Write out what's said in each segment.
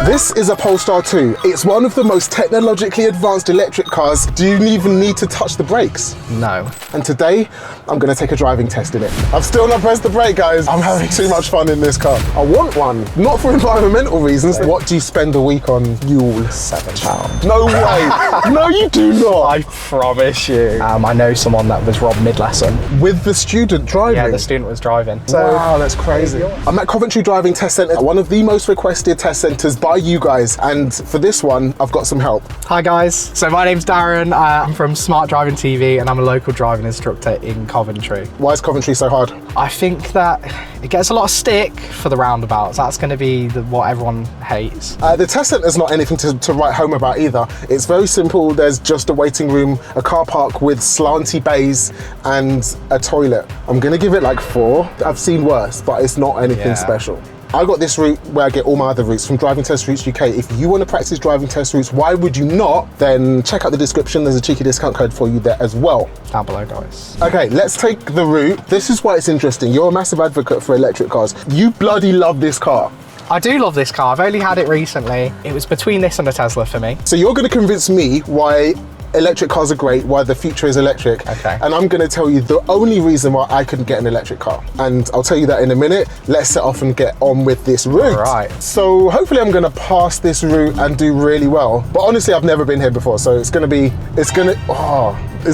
This is a Polestar 2. It's one of the most technologically advanced electric cars. Do you even need to touch the brakes? No. And today, I'm gonna take a driving test in it. I've still not pressed the brake, guys. I'm having too much fun in this car. I want one, not for environmental reasons. What do you spend a week on fuel? £7. No way. No, you do not. I promise you. I know someone that was robbed mid-lesson. With the student driving? Yeah, the student was driving. So, wow, that's crazy. I'm at Coventry Driving Test Centre, one of the most requested test centres by you guys. And for this one, I've got some help. Hi guys, so my name's Darren. I'm from Smart Driving TV and I'm a local driving instructor in Coventry. Why is Coventry so hard? I think that it gets a lot of stick for the roundabouts. That's going to be what everyone hates. The test centre's not anything to write home about either. It's very simple. There's just a waiting room, a car park with slanty bays and a toilet. I'm going to give it like 4. I've seen worse, but it's not anything special. I got this route where I get all my other routes from Driving Test Routes UK. If you want to practice driving test routes, why would you not? Then check out the description. There's a cheeky discount code for you there as well. Down below, guys. Okay, let's take the route. This is why it's interesting. You're a massive advocate for electric cars. You bloody love this car. I do love this car. I've only had it recently. It was between this and a Tesla for me. So you're going to convince me why electric cars are great, why the future is electric. Okay. And I'm going to tell you the only reason why I couldn't get an electric car. And I'll tell you that in a minute. Let's set off and get on with this route. Right. So hopefully I'm going to pass this route and do really well. But honestly, I've never been here before. So is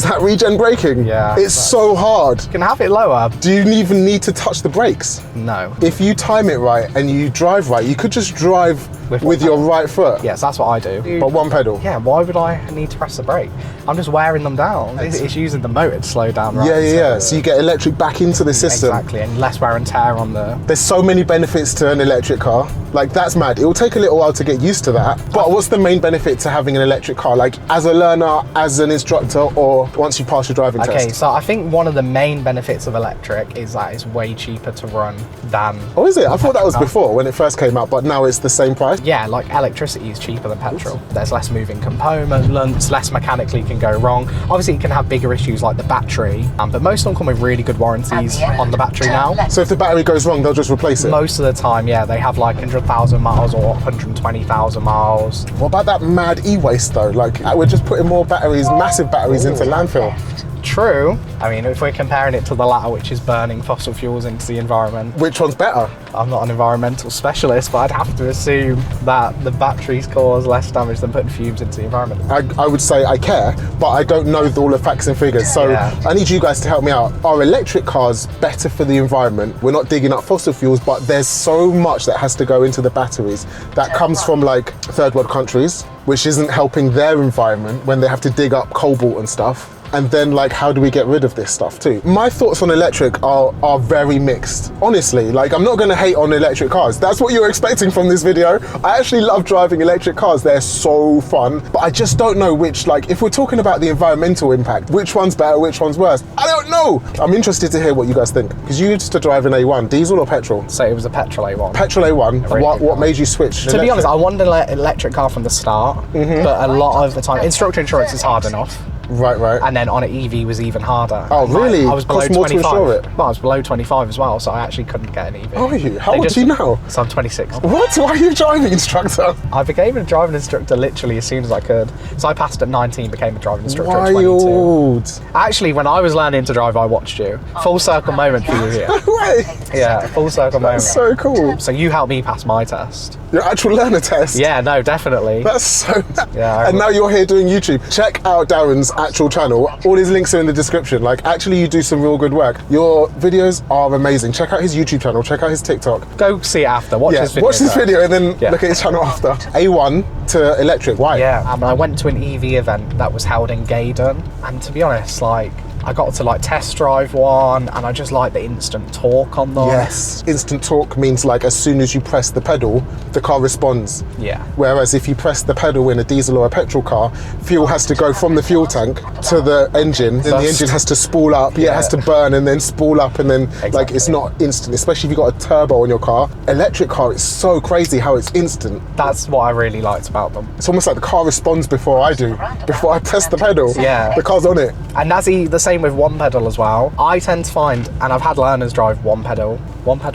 that regen braking? Yeah. It's so hard. You can have it lower. Do you even need to touch the brakes? No. If you time it right and you drive right, you could just drive with your right foot. Yes, that's what I do. But one pedal. Yeah, why would I need to press the brake? I'm just wearing them down. It's using the motor to slow down, right? Yeah. So you get electric back into the system. Exactly, and less wear and tear on the... There's so many benefits to an electric car. Like, that's mad. It will take a little while to get used to that. But what's the main benefit to having an electric car? Like, as a learner, as an instructor, or once you pass your driving test? Okay, so I think one of the main benefits of electric is that it's way cheaper to run than... Oh, is it? I thought that was before, when it first came out, but now it's the same price? Yeah, like electricity is cheaper than petrol. There's less moving components, less mechanically can go wrong. Obviously, it can have bigger issues like the battery, but most of them come with really good warranties on the battery now. So if the battery goes wrong, they'll just replace it? Most of the time, yeah. They have like 100,000 miles or 120,000 miles. What about that mad e-waste though? Like, we're just putting more batteries, massive batteries into landfill. True. I mean, if we're comparing it to the latter, which is burning fossil fuels into the environment. Which one's better? I'm not an environmental specialist, but I'd have to assume that the batteries cause less damage than putting fumes into the environment. I would say I care, but I don't know all the facts and figures. So I need you guys to help me out. Are electric cars better for the environment? We're not digging up fossil fuels, but there's so much that has to go into the batteries that comes from like third world countries, which isn't helping their environment when they have to dig up cobalt and stuff. And then, like, how do we get rid of this stuff too? My thoughts on electric are very mixed. Honestly, like, I'm not gonna hate on electric cars. That's what you're expecting from this video. I actually love driving electric cars. They're so fun, but I just don't know which, like, if we're talking about the environmental impact, which one's better, which one's worse? I don't know. I'm interested to hear what you guys think. Because you used to drive an A1, diesel or petrol? So it was a petrol A1. Petrol A1. What made you switch to be honest, I wanted an electric car from the start, but a lot of the time, instructor insurance is hard enough. Right. And then on an EV was even harder. Oh, really? I was below 25. To insure it? Well, I was below 25 as well, so I actually couldn't get an EV. Oh, are you? How old are you now? So I'm 26. What? Why are you a driving instructor? I became a driving instructor literally as soon as I could. So I passed at 19, became a driving instructor at 22. Wild. Actually, when I was learning to drive, I watched you. Full circle moment for you here. No way. Yeah, full circle moment. That's so cool. So you helped me pass my test. Your actual learner test? Yeah, no, definitely. That's so... Yeah. And now you're here doing YouTube. Check out Darren's actual channel. All his links are in the description. Like, actually, you do some real good work. Your videos are amazing. Check out his YouTube channel. Check out his TikTok. Go see it after. Watch this video. Watch this video and then look at his channel after. A1 to electric. Why? Yeah, I went to an EV event that was held in Gaydon. And to be honest, like, I got to like test drive one and I just like the instant torque on them. Yes, instant torque means like as soon as you press the pedal, the car responds. Yeah. Whereas if you press the pedal in a diesel or a petrol car, fuel has to go from the fuel tank to the engine, then the engine has to spool up, it has to burn and then spool up and then like it's not instant, especially if you've got a turbo on your car. Electric car, it's so crazy how it's instant. That's what I really liked about them. It's almost like the car responds before I do, before I press the pedal. Yeah. The car's on it. And that's the same same with one pedal as well. I tend to find, and I've had learners drive one pedal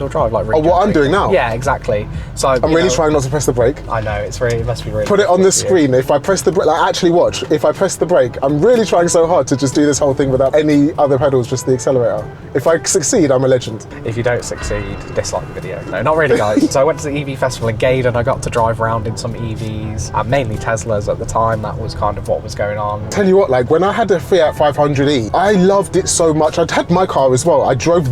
drive, like really. Oh, what I'm doing now? Yeah, exactly. So I'm really trying not to press the brake. I know, it must be really. Put it on the screen. If I press the brake, like actually watch, if I press the brake, I'm really trying so hard to just do this whole thing without any other pedals, just the accelerator. If I succeed, I'm a legend. If you don't succeed, dislike the video. No, not really, guys. So I went to the EV festival in Gaydon. I got to drive around in some EVs, mainly Teslas at the time. That was kind of what was going on. Tell you what, like when I had the Fiat 500e, I loved it so much. I'd had my car as well. I drove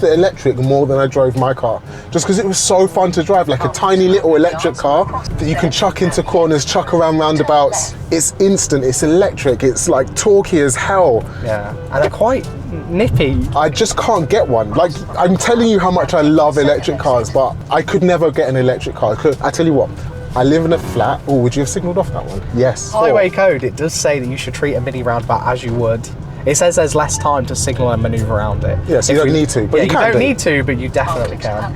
the electric more than I drove my car, just because it was so fun to drive, like a tiny little electric car that you can chuck into corners, chuck around roundabouts. It's instant, it's electric, it's like torquey as hell. Yeah, and they're quite nippy. I just can't get one. Like, I'm telling you how much I love electric cars, but I could never get an electric car. I tell you what, I live in a flat. Oh, would you have signalled off that one? Yes. Highway code, it does say that you should treat a mini roundabout as you would. It says there's less time to signal and manoeuvre around it. Yeah, so you don't need to, but you can. You don't need to, but you definitely can.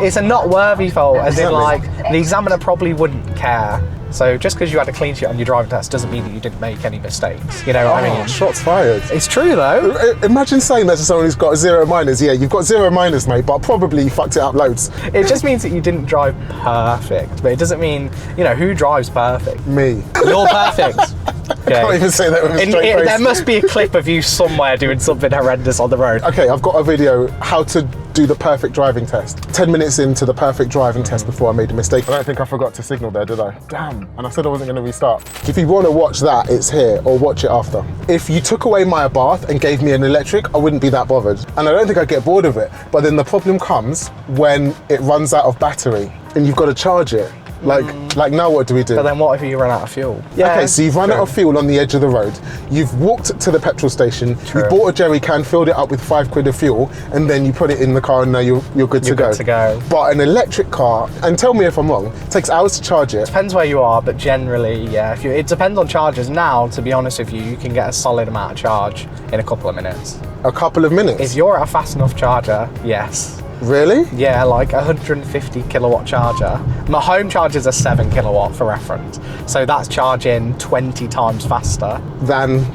It's a not worthy fault, as in like, the examiner probably wouldn't care. So just because you had a clean sheet on your driving test doesn't mean that you didn't make any mistakes. You know what I mean? Shots fired. It's true though. Imagine saying that to someone who's got 0 minors. Yeah, you've got 0 minors, mate, but probably you fucked it up loads. It just means that you didn't drive perfect, but it doesn't mean, who drives perfect? Me. You're perfect. Okay. I can't even say that with a straight face. There must be a clip of you somewhere doing something horrendous on the road. Okay, I've got a video how to do the perfect driving test. 10 minutes into the perfect driving test before I made a mistake. I don't think I forgot to signal there, did I? Damn, and I said I wasn't going to restart. If you want to watch that, it's here, or watch it after. If you took away my bath and gave me an electric, I wouldn't be that bothered. And I don't think I'd get bored of it. But then the problem comes when it runs out of battery and you've got to charge it. Like now what do we do? But then what if you run out of fuel? Yeah. Okay, so you've run out of fuel on the edge of the road. You've walked to the petrol station. True. You've bought a jerry can, filled it up with £5 of fuel, and then you put it in the car and now you're good to go. Good to go. But an electric car, and tell me if I'm wrong, takes hours to charge it. Depends where you are, but generally, yeah. It depends on chargers. Now, to be honest with you can get a solid amount of charge in a couple of minutes. A couple of minutes? If you're at a fast enough charger, yes. Really? Yeah, like a 150 kilowatt charger. My home chargers are 7 kilowatt for reference. So that's charging 20 times faster than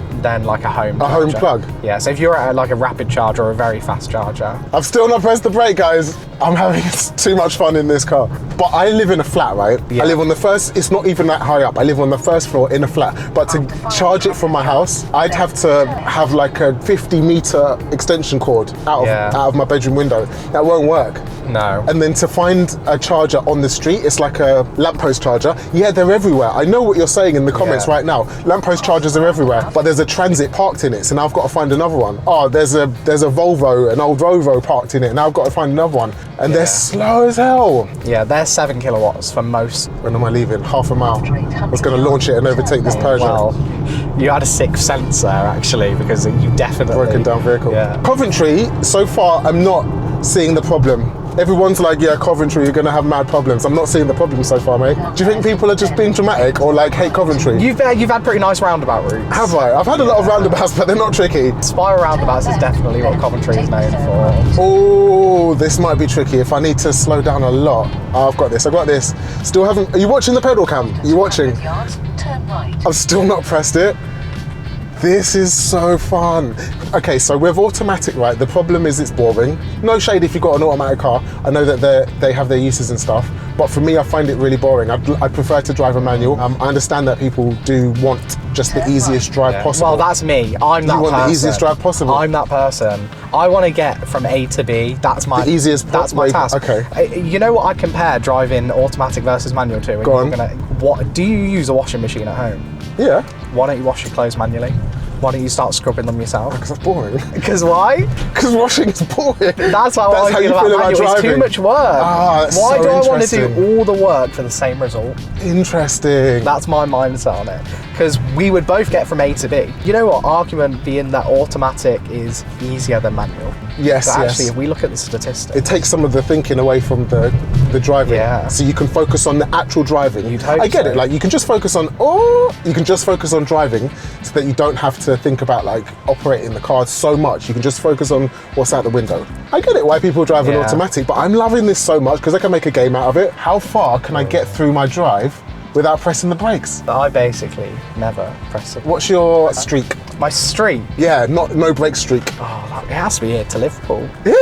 like a home charger. home plug? Yeah, so if you're at like a rapid charger or a very fast charger. I've still not pressed the brake, guys. I'm having too much fun in this car. But I live in a flat, right? Yeah. I live on the first, it's not even that high up. I live on the first floor in a flat. But to charge it from my house, I'd have to have like a 50-meter extension cord out of my bedroom window. That won't work. No. And then to find a charger on the street, it's like a lamppost charger. Yeah, they're everywhere. I know what you're saying in the comments right now. Lamppost chargers are everywhere, but there's a Transit parked in it, so now I've got to find another one. Oh, there's a Volvo, an old Volvo parked in it, now I've got to find another one. And they're slow as hell. Yeah, they're 7 kilowatts for most. When am I leaving? Half a mile. I was going to launch it and overtake this Peugeot. Well, you had a sixth sense there, actually, because you definitely... Broken down vehicle. Yeah. Coventry, so far, I'm not seeing the problem. Everyone's like, yeah, Coventry, you're going to have mad problems. I'm not seeing the problem so far, mate. Do you think people are just being dramatic or like hate Coventry? You've had pretty nice roundabout routes. Have I? I've had a lot of roundabouts, but they're not tricky. Spiral roundabouts is definitely what Coventry is known for. Oh, this might be tricky if I need to slow down a lot. Oh, I've got this. Still haven't... Are you watching the pedal cam? Are you watching? I've still not pressed it. This is so fun. Okay, so with automatic, right, the problem is it's boring. No shade if you've got an automatic car. I know that they have their uses and stuff, but for me, I find it really boring. I prefer to drive a manual. I understand that people do want just the easiest drive possible. Well, that's me. I'm that person. You want the easiest drive possible? I'm that person. I want to get from A to B. That's my That's my task. Okay. You know what I compare driving automatic versus manual to? Go on. What do you use a washing machine at home? Yeah. Why don't you wash your clothes manually? Why don't you start scrubbing them yourself? Because that's boring. Because why? Because washing is boring. That's how I feel about manual. It's too much work. Why do I want to do all the work for the same result? Interesting. That's my mindset on it. Because we would both get from A to B. You know what? Argument being that automatic is easier than manual. Yes, but actually, if we look at the statistics, it takes some of the thinking away from the driving. Yeah. So you can focus on the actual driving. You'd hope I get so. it. Like you can just focus on driving, so that you don't have to think about like operating the car so much. You can just focus on what's out the window. I get it why people drive an automatic, but I'm loving this so much because I can make a game out of it. How far can I get through my drive without pressing the brakes? I basically never press it. What's your streak? My streak? Yeah, no brake streak. Oh, it has to be here to Liverpool. Here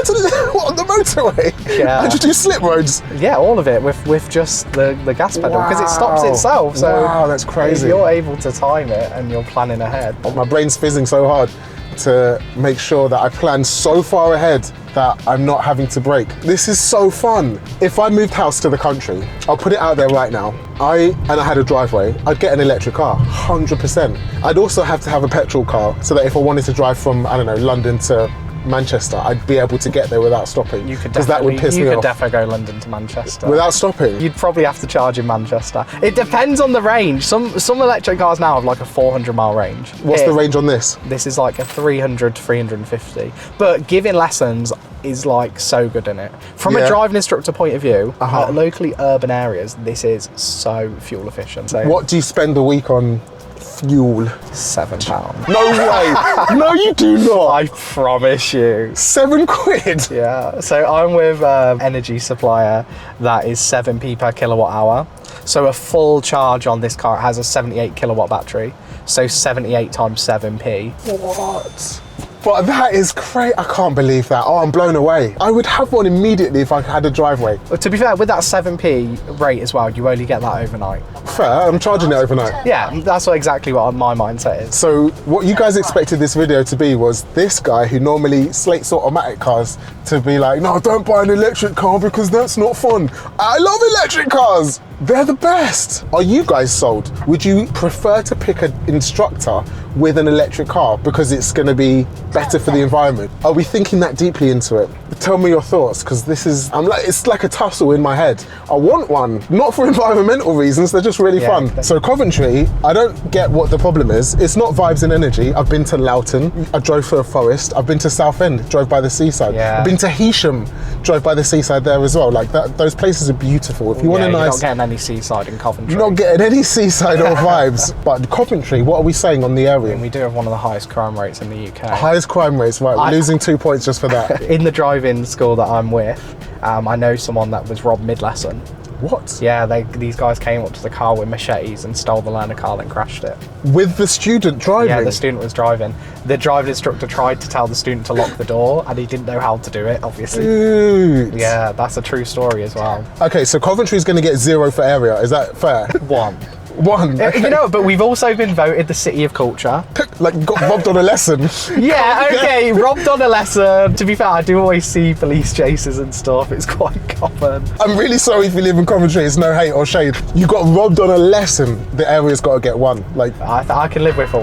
what, on the motorway? Yeah. And you do slip roads? Yeah, all of it with just the gas pedal, because it stops itself. So wow, that's crazy. If you're able to time it and you're planning ahead. My brain's fizzing so hard to make sure that I plan so far ahead that I'm not having to brake. This is so fun. If I moved house to the country, I'll put it out there right now, I had a driveway, I'd get an electric car, 100%. I'd also have to have a petrol car so that if I wanted to drive from, I don't know, London to Manchester, I'd be able to get there without stopping. Because that would piss me off. You could defo go London to Manchester. Without stopping? You'd probably have to charge in Manchester. It depends on the range. Some electric cars now have like a 400-mile range. What's the range on this? This is like a 300 to 350. But giving lessons is like so good in it. From a driving instructor point of view, locally urban areas, this is so fuel efficient. So what do you spend a week on fuel? £7. No way. No, you do not. I promise you. £7? Yeah. So I'm with energy supplier that is 7p per kilowatt hour. So a full charge on this car, it has a 78 kilowatt battery. So 78 times 7p. What? But that is crazy. I can't believe that. Oh, I'm blown away. I would have one immediately if I had a driveway. Well, to be fair, with that 7p rate as well, you only get that overnight. Fair, I'm charging it overnight. Yeah, that's exactly what my mindset is. So what you guys expected this video to be was this guy who normally slates automatic cars to be like, no, don't buy an electric car because that's not fun. I love electric cars. They're the best. Are you guys sold? Would you prefer to pick an instructor with an electric car because it's going to be better for the environment? Are we thinking that deeply into it? Tell me your thoughts, because this is, it's like a tussle in my head. I want one, not for environmental reasons, they're just really fun. Exactly. So Coventry, I don't get what the problem is. It's not vibes and energy. I've been to Loughton, I drove through a forest. I've been to Southend, drove by the seaside. Yeah. I've been to Heysham, drove by the seaside there as well. Like those places are beautiful. If you want a nice... You're not getting any seaside in Coventry. You're not getting any seaside or vibes. But Coventry, what are we saying on the area? And we do have one of the highest crime rates in the UK. Highest crime rates, right. We're losing 2 points just for that. In the driving school that I'm with, I know someone that was robbed mid-lesson. What? Yeah, these guys came up to the car with machetes and stole the learner car and crashed it. With the student driving? Yeah, the student was driving. The driving instructor tried to tell the student to lock the door and he didn't know how to do it, obviously. Dude. Yeah, that's a true story as well. Okay, so Coventry's going to get 0 for area. Is that fair? 1. 1. Okay. You know, but we've also been voted the City of Culture. Like, got robbed on a lesson. Yeah, okay, robbed on a lesson. To be fair, I do always see police chases and stuff. It's quite common. I'm really sorry if you live in Coventry. It's no hate or shade. You got robbed on a lesson. The area's got to get 1. Like, I can live with a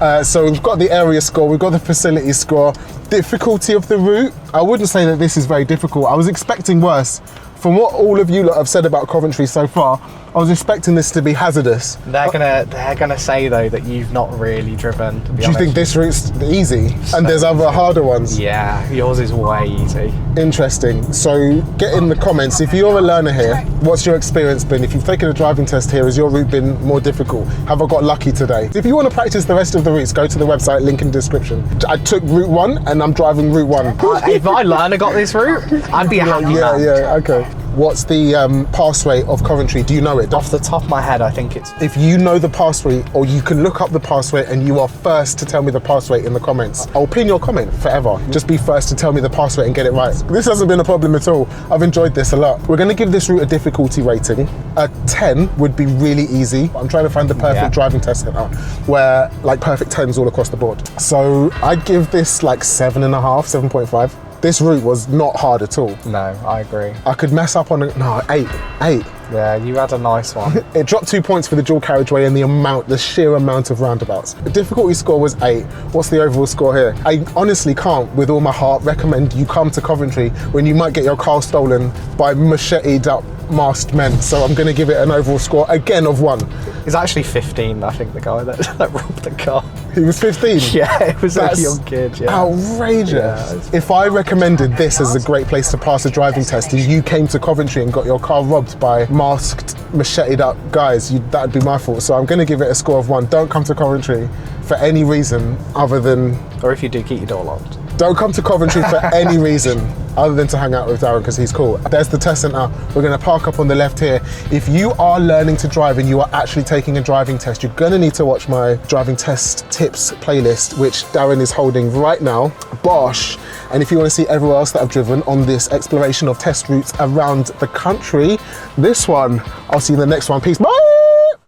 1. So we've got the area score. We've got the facility score. Difficulty of the route. I wouldn't say that this is very difficult. I was expecting worse. From what all of you lot have said about Coventry so far, I was expecting this to be hazardous. They're gonna say though that you've not really driven. To be honest. Do you think this route's easy and there's other harder ones? Yeah, yours is way easy. Interesting. So get in the comments if you're a learner here. What's your experience been? If you've taken a driving test here, has your route been more difficult? Have I got lucky today? If you want to practice the rest of the routes, go to the website, link in description. I took route 1 and I'm driving route 1. If my learner got this route, I'd be happy. Yeah, okay. What's the pass rate of Coventry? Do you know it? Off the top of my head, I think it's... If you know the pass rate, or you can look up the pass rate and you are first to tell me the pass rate in the comments, I'll pin your comment forever. Just be first to tell me the pass rate and get it right. This hasn't been a problem at all. I've enjoyed this a lot. We're going to give this route a difficulty rating. A 10 would be really easy. I'm trying to find the perfect driving test center where like perfect 10s all across the board. So I'd give this like 7.5, 7.5. This route was not hard at all. No, I agree. I could mess up on it. No, 8. Yeah, you had a nice one. It dropped 2 points for the dual carriageway and the sheer amount of roundabouts. The difficulty score was 8. What's the overall score here? I honestly can't, with all my heart, recommend you come to Coventry when you might get your car stolen by macheted up masked men. So I'm going to give it an overall score again of 1. He's actually 15, I think, the guy that robbed the car. He was 15? Yeah, it was a young kid, yeah. Outrageous. Yeah, if I recommended this as a great place to pass a driving test, is you came to Coventry and got your car robbed by masked, macheted up guys, that'd be my fault. So I'm going to give it a score of 1. Don't come to Coventry for any reason other than... Or if you do, keep your door locked. Don't come to Coventry for any reason other than to hang out with Darren because he's cool. There's the test centre. We're going to park up on the left here. If you are learning to drive and you are actually taking a driving test, you're going to need to watch my driving test tips playlist, which Darren is holding right now. Bosh. And if you want to see everywhere else that I've driven on this exploration of test routes around the country, this one, I'll see you in the next one. Peace. Bye.